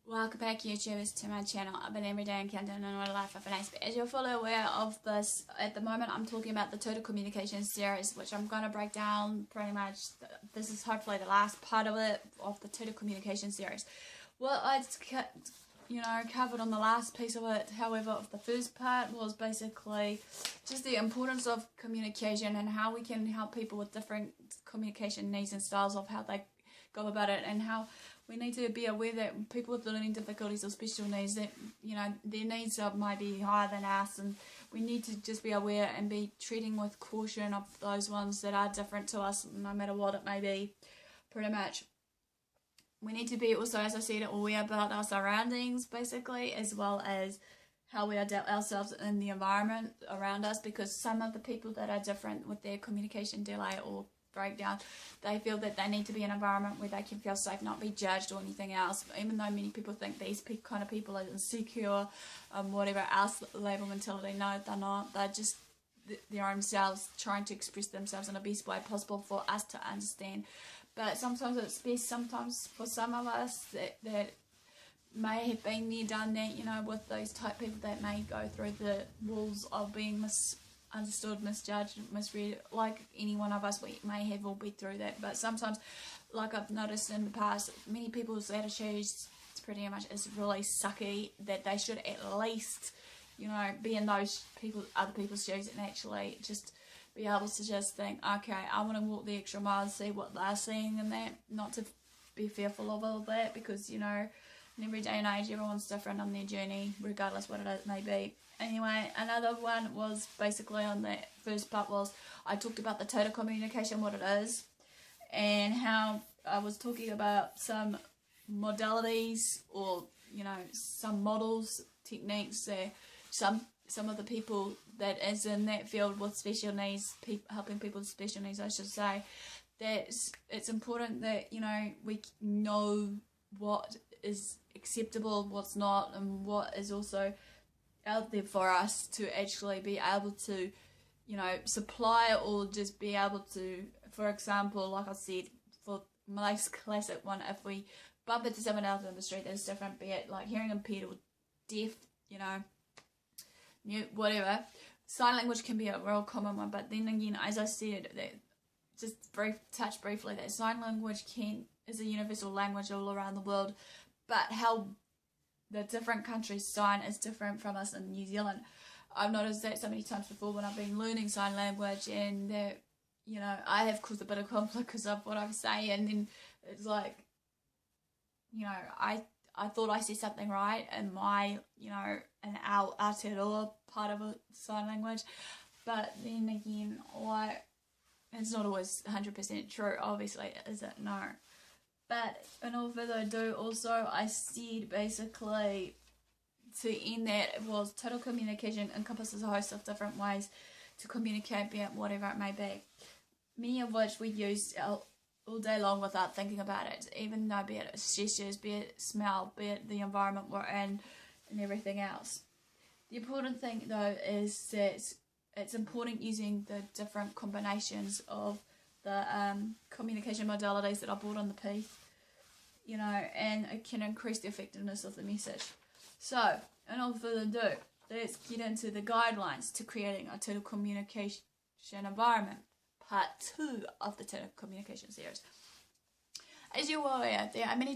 Welcome back, YouTubers, to my channel. I've been everyday and countdown in my life of an Aspie. As you're fully aware of this, at the moment I'm talking about the total communication series, which I'm going to break down pretty much. This is hopefully the last part of it, of the total communication series. What I covered on the last piece of it, however, of the first part was basically just the importance of communication and how we can help people with different communication needs and styles of how they go about it, and how we need to be aware that people with learning difficulties or special needs, that their needs might be higher than us, and we need to just be aware and be treating with caution of those ones that are different to us, no matter what it may be. Pretty much we need to be also, as I said, aware about our surroundings basically, as well as how we adapt ourselves in the environment around us, because some of the people that are different with their communication delay or breakdown, they feel that they need to be in an environment where they can feel safe, not be judged or anything else, even though many people think these kind of people are insecure, whatever else label mentality. No, they're not. They're just their own selves trying to express themselves in the best way possible for us to understand. But sometimes it's best, sometimes for some of us that may have been there, done that, with those type people that may go through the walls of being misunderstood, misjudged, misread. Like any one of us, we may have all been through that. But sometimes, like I've noticed in the past, many people's attitudes pretty much is really sucky, that they should at least, be in those other people's shoes and actually just be able to just think, okay, I want to walk the extra mile and see what they're seeing in that, not to be fearful of all that, because in every day and age everyone's different on their journey, regardless what it may be. Anyway, another one was basically on that first part was I talked about the total communication, what it is, and how I was talking about some modalities, or some models, techniques that some of the people that is in that field with special needs, helping people with special needs, I should say, that it's important that we know what is acceptable, what's not, and what is also out there for us to actually be able to supply, or just be able to, for example, like I said, for my most classic one, if we bump into someone else on the street that's different, be it like hearing impaired or deaf, mute, whatever, sign language can be a real common one. But then again, as I said, that just touch briefly, that sign language is a universal language all around the world, but how the different countries sign is different from us in New Zealand. I've noticed that so many times before when I've been learning sign language, and that I have caused a bit of conflict because of what I'm saying, and then it's like I thought I said something right in my in our Aotearoa part of a sign language, but then again, it's not always 100% true, obviously, is it? No. But in all further ado, also I said basically to end that it was total communication encompasses a host of different ways to communicate, be it whatever it may be, many of which we use all day long without thinking about it, even though be it gestures, be it smell, be it the environment we're in, and everything else. The important thing though is that it's important using the different combinations of the communication modalities that I brought on the piece, and it can increase the effectiveness of the message. So, in all further ado, let's get into the guidelines to creating a total communication environment, part 2 of the total communication series. As you're aware, there are many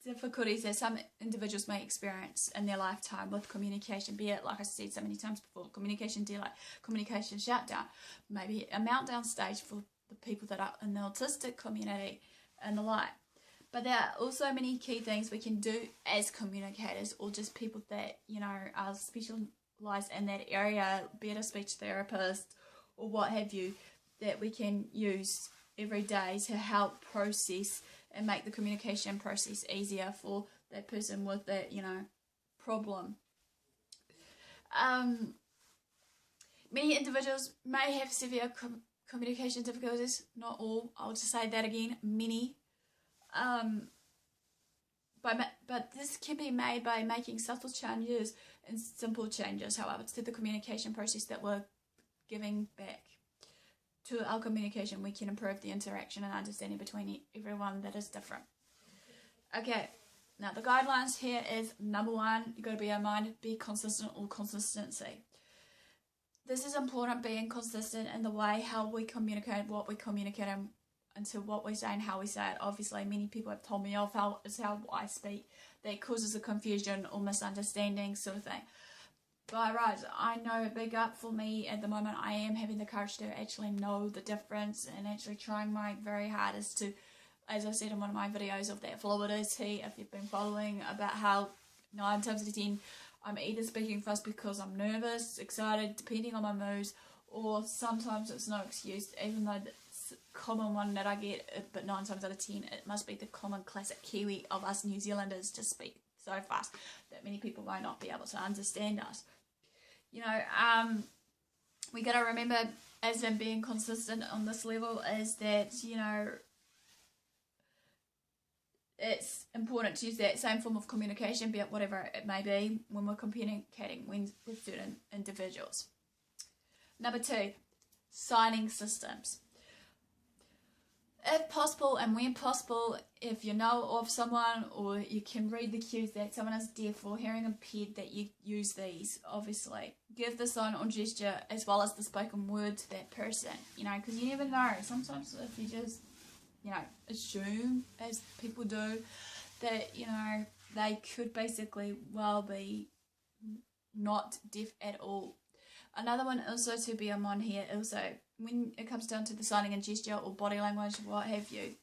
difficulties that some individuals may experience in their lifetime with communication, be it, like I said so many times before, communication delay, communication shutdown, maybe a meltdown stage for the people that are in the autistic community and the like. But there are also many key things we can do as communicators, or just people that are specialised in that area, be it a speech therapist or what have you, that we can use every day to help process and make the communication process easier for that person with that problem. Many individuals may have severe communication difficulties, not all, I'll just say that again, many. But this can be made by making subtle changes and simple changes, however, to the communication process that we're giving back to our communication. We can improve the interaction and understanding between everyone that is different. Okay, Now the guidelines here is number one, you got to be in mind, be consistent or consistency. This is important, being consistent in the way how we communicate, what we communicate, and to what we say and how we say it. Obviously, many people have told me off how I speak that causes a confusion or misunderstanding sort of thing. But right, I know, big up for me at the moment. I am having the courage to actually know the difference and actually trying my very hardest to, as I said in one of my videos of that fluidity, if you've been following, about how 9 times out of 10 I'm either speaking fast because I'm nervous, excited, depending on my moods, or sometimes it's no excuse, even though it's a common one that I get, but 9 times out of 10 it must be the common classic Kiwi of us New Zealanders to speak so fast that many people might not be able to understand us. You know, we got to remember, as in being consistent on this level, is that, you know, it's important to use that same form of communication, be it whatever it may be, when we're communicating with certain individuals. Number 2, signing systems. If possible and when possible, if you know of someone or you can read the cues that someone is deaf or hearing impaired, that you use these, obviously. Give the sign or gesture as well as the spoken word to that person, you know, because you never know. Sometimes if you just, you know, assume, as people do, that, you know, they could basically well be not deaf at all. Another one also to be in mind here, also, when it comes down to the signing and gesture or body language, what have you,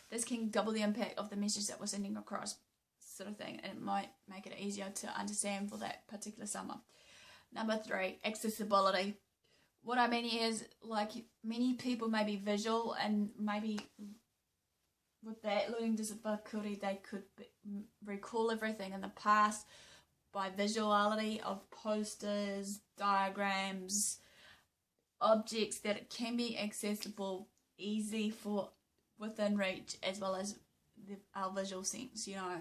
this can double the impact of the message that we're sending across, sort of thing, and it might make it easier to understand for that particular someone. Number 3, accessibility. What I mean is, like, many people may be visual, and maybe with that learning difficulty, they could recall everything in the past by visuality of posters, diagrams, objects that it can be accessible, easy for within reach, as well as our visual sense, you know.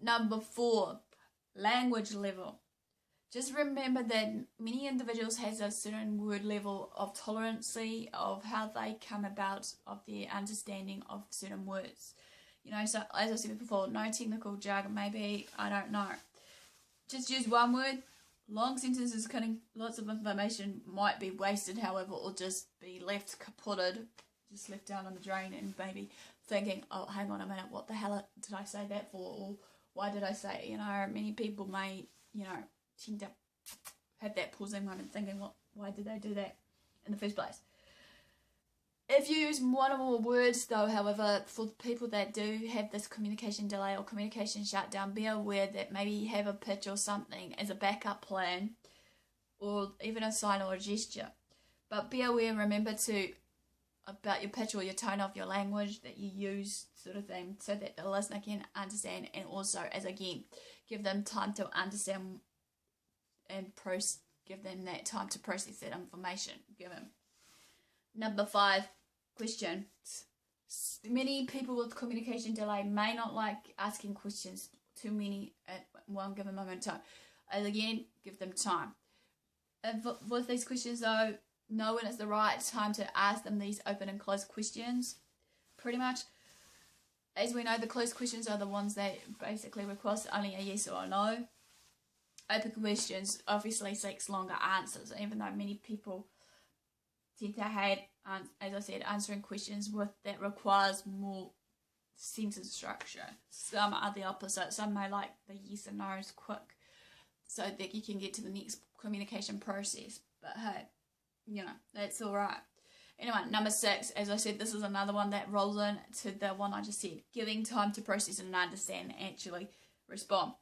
Number 4, language level. Just remember that many individuals has a certain word level of tolerancy of how they come about, of their understanding of certain words. You know, so as I said before, no technical jargon, maybe, I don't know. Just use one word. Long sentences containing lots of information might be wasted, however, or just be left kaputted, just left down on the drain, and maybe thinking, oh, hang on a minute, what the hell did I say that for? Or why did I say it? You know, many people may, you know, tend to have that pausing moment thinking, why did they do that in the first place? If you use one or more words, though, however, for people that do have this communication delay or communication shutdown, be aware that maybe you have a pitch or something as a backup plan, or even a sign or a gesture. But be aware and remember about your pitch or your tone of your language that you use, sort of thing, so that the listener can understand, and also, as again, give them time to understand and give them that time to process that information given. Number 5, questions. Many people with communication delay may not like asking questions too many at one given moment in time. And again, give them time. And with these questions, though, know when it's the right time to ask them these open and closed questions. Pretty much, as we know, the closed questions are the ones that basically request only a yes or a no. Open questions obviously seeks longer answers, even though many people tend to hate, as I said, answering questions that requires more sentence structure. Some are the opposite. Some may like the yes and no's quick, so that you can get to the next communication process. But hey, you know, that's alright. Anyway, number 6, as I said, this is another one that rolls into the one I just said. Giving time to process and understand and actually respond.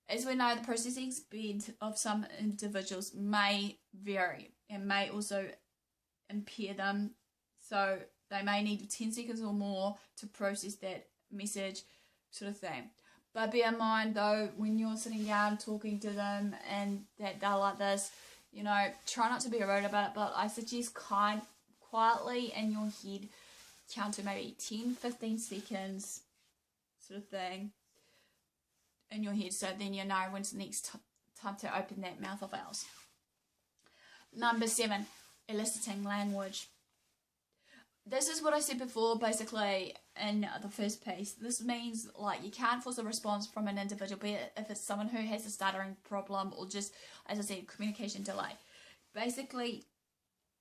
As we know, the processing speed of some individuals may vary and may also impair them, so they may need 10 seconds or more to process that message, sort of thing. But bear in mind, though, when you're sitting down talking to them and that they're like this, you know, try not to be rude about it, but I suggest quietly in your head count to maybe 10-15 seconds, sort of thing, in your head, so then you know when's the next time to open that mouth of ours. Number 7, eliciting language. This is what I said before, basically, in the first piece. This means like you can't force a response from an individual, be it if it's someone who has a stuttering problem or just, as I said, communication delay. Basically,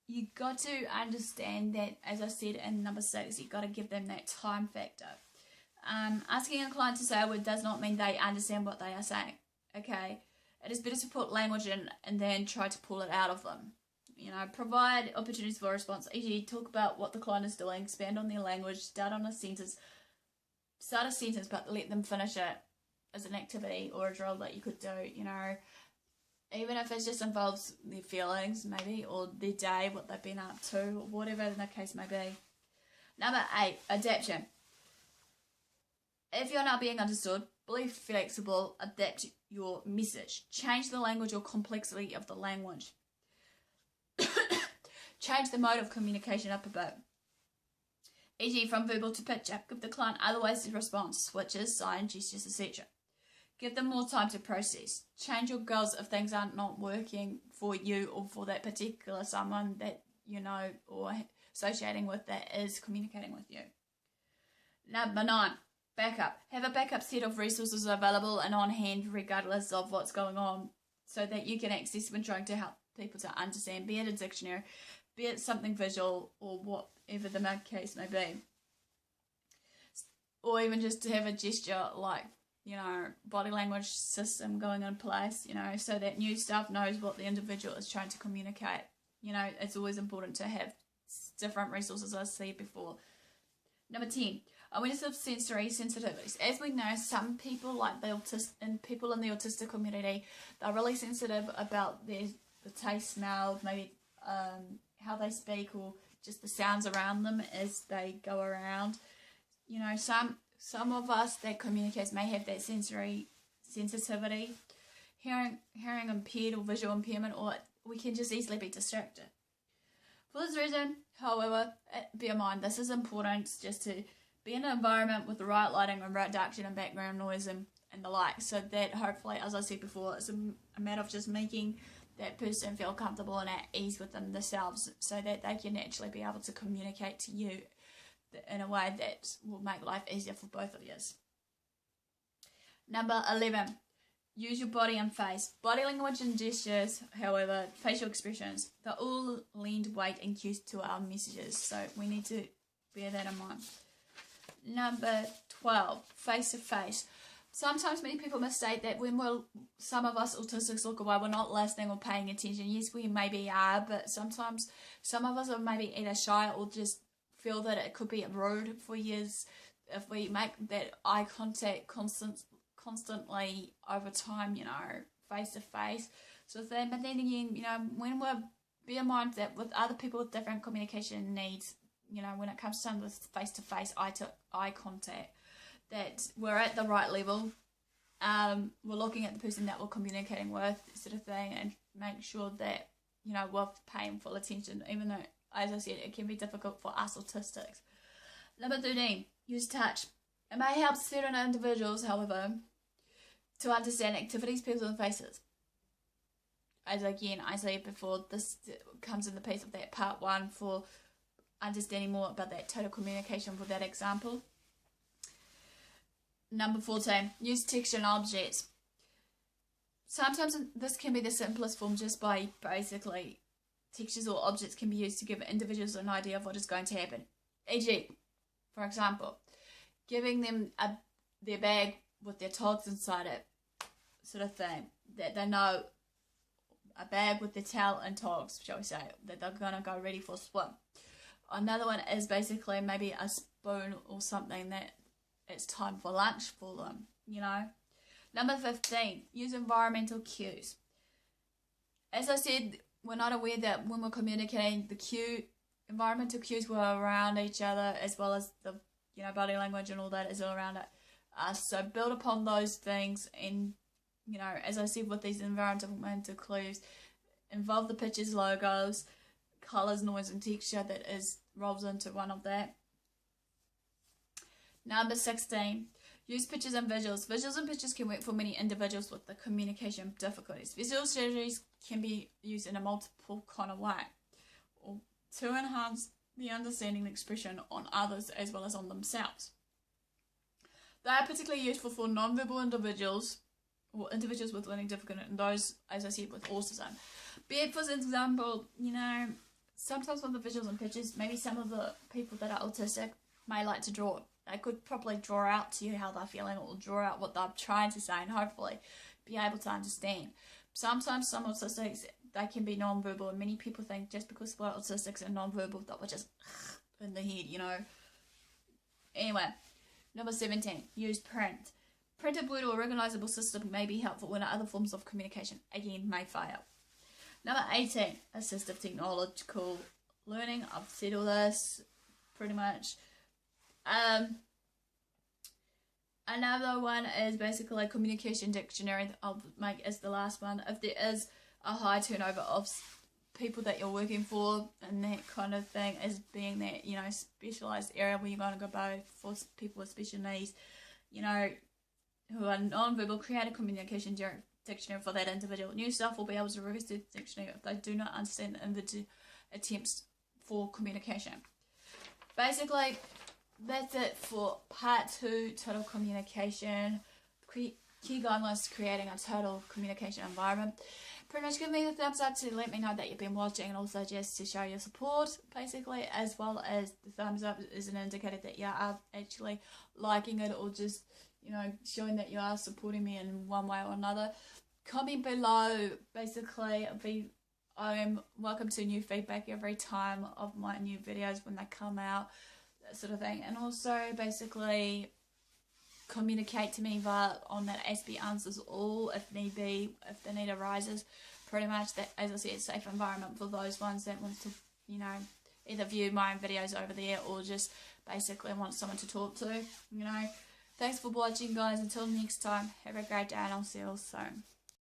you got to understand that, as I said in number 6, you got to give them that time factor. Asking a client to say a word does not mean they understand what they are saying. Okay, it is better to put language in and then try to pull it out of them. You know, provide opportunities for response, e.g. talk about what the client is doing, expand on their language, start a sentence, but let them finish it as an activity or a drill that you could do, you know, even if it just involves their feelings maybe, or their day, what they've been up to, or whatever the case may be. Number 8, adaptation. If you're not being understood, be flexible, adapt your message, change the language or complexity of the language. Change the mode of communication up a bit, e.g. from verbal to picture. Give the client other ways to respond, switches, sign, gestures, etc. Give them more time to process. Change your goals if things aren't not working for you or for that particular someone that you know or associating with that is communicating with you. Number 9, backup. Have a backup set of resources available and on hand regardless of what's going on, so that you can access when trying to help people to understand, be it a dictionary, be it something visual, or whatever the case may be. Or even just to have a gesture, like, you know, body language system going in place, you know, so that new staff knows what the individual is trying to communicate. You know, it's always important to have different resources, as I said before. Number 10, awareness of sensory sensitivities. As we know, some people, like people in the autistic community, they're really sensitive about the taste, smell, maybe how they speak, or just the sounds around them as they go around. You know, some of us that communicate may have that sensory sensitivity, hearing impaired or visual impairment, or we can just easily be distracted. For this reason, however, bear in mind, this is important, just to be in an environment with the right lighting and reduction and background noise and the like, so that hopefully, as I said before, it's a matter of just making that person feel comfortable and at ease within themselves, so that they can actually be able to communicate to you in a way that will make life easier for both of you. Number 11, use your body and face. Body language and gestures, however, facial expressions, they're all lend weight and cues to our messages, so we need to bear that in mind. Number 12, face-to-face. Sometimes many people mistake that when some of us autistics look away, we're not listening or paying attention. Yes, we maybe are, but sometimes some of us are maybe either shy or just feel that it could be rude for years if we make that eye contact constantly over time, you know, face-to-face. So then, but then again, you know, when bear in mind that with other people with different communication needs, you know, when it comes to face-to-face, eye contact, that we're at the right level, we're looking at the person that we're communicating with, sort of thing, and make sure that, you know, we're paying full attention, even though, as I said, it can be difficult for us autistics. Number 13, use touch. It may help certain individuals, however, to understand activities, people, and faces. As again, I said before, this comes in the piece of that part 1 for understanding more about that total communication for that example. Number 14, use texture and objects. Sometimes this can be the simplest form, just by basically textures or objects can be used to give individuals an idea of what is going to happen. E.g., for example, giving them their bag with their togs inside it, sort of thing, that they know, a bag with their towel and togs, shall we say, that they're going to go ready for a swim. Another one is basically maybe a spoon or something that it's time for lunch for them, you know. Number 15, use environmental cues. As I said, we're not aware that when we're communicating, environmental cues were around each other, as well as the, you know, body language and all that is all around it. So build upon those things, and, you know, as I said, with these environmental clues, involve the pictures, logos, colours, noise and texture that rolls into one of that. Number 16, use pictures and visuals. Visuals and pictures can work for many individuals with the communication difficulties. Visual strategies can be used in a multiple kind of way, or to enhance the understanding and expression on others as well as on themselves. They are particularly useful for non-verbal individuals or individuals with learning difficulty and those, as I said, with autism. Be it, for example, sometimes with the visuals and pictures, maybe some of the people that are autistic may like to draw. They could probably draw out to you how they're feeling or draw out what they're trying to say and hopefully be able to understand. Sometimes some autistics, they can be non-verbal, and many people think just because we're autistics and non-verbal that we're just in the head, Anyway, number 17, use print. Printed word or recognizable system may be helpful when other forms of communication, again, may fail. Number 18, assistive technological learning. I've said all this pretty much. Another one is basically communication dictionary. I'll make as the last one. If there is a high turnover of people that you're working for and that kind of thing, as being that, specialised area where you're going to go by for people with special needs, who are non-verbal, create a communication dictionary for that individual. New staff will be able to request the dictionary if they do not understand the individual attempts for communication. Basically, that's it for part 2, total communication. Key guidelines to creating a total communication environment. Pretty much give me a thumbs up to let me know that you've been watching, and also just to show your support, basically, as well as the thumbs up is an indicator that you are actually liking it, or just, showing that you are supporting me in one way or another. Comment below, basically. I am welcome to new feedback every time of my new videos when they come out, that sort of thing. And also, basically, communicate to me on that AspieAnswersAll if need be, if the need arises. Pretty much that, as I said, safe environment for those ones that want to, either view my videos over there or just basically want someone to talk to, Thanks for watching, guys. Until next time, have a great day and I'll see you all soon.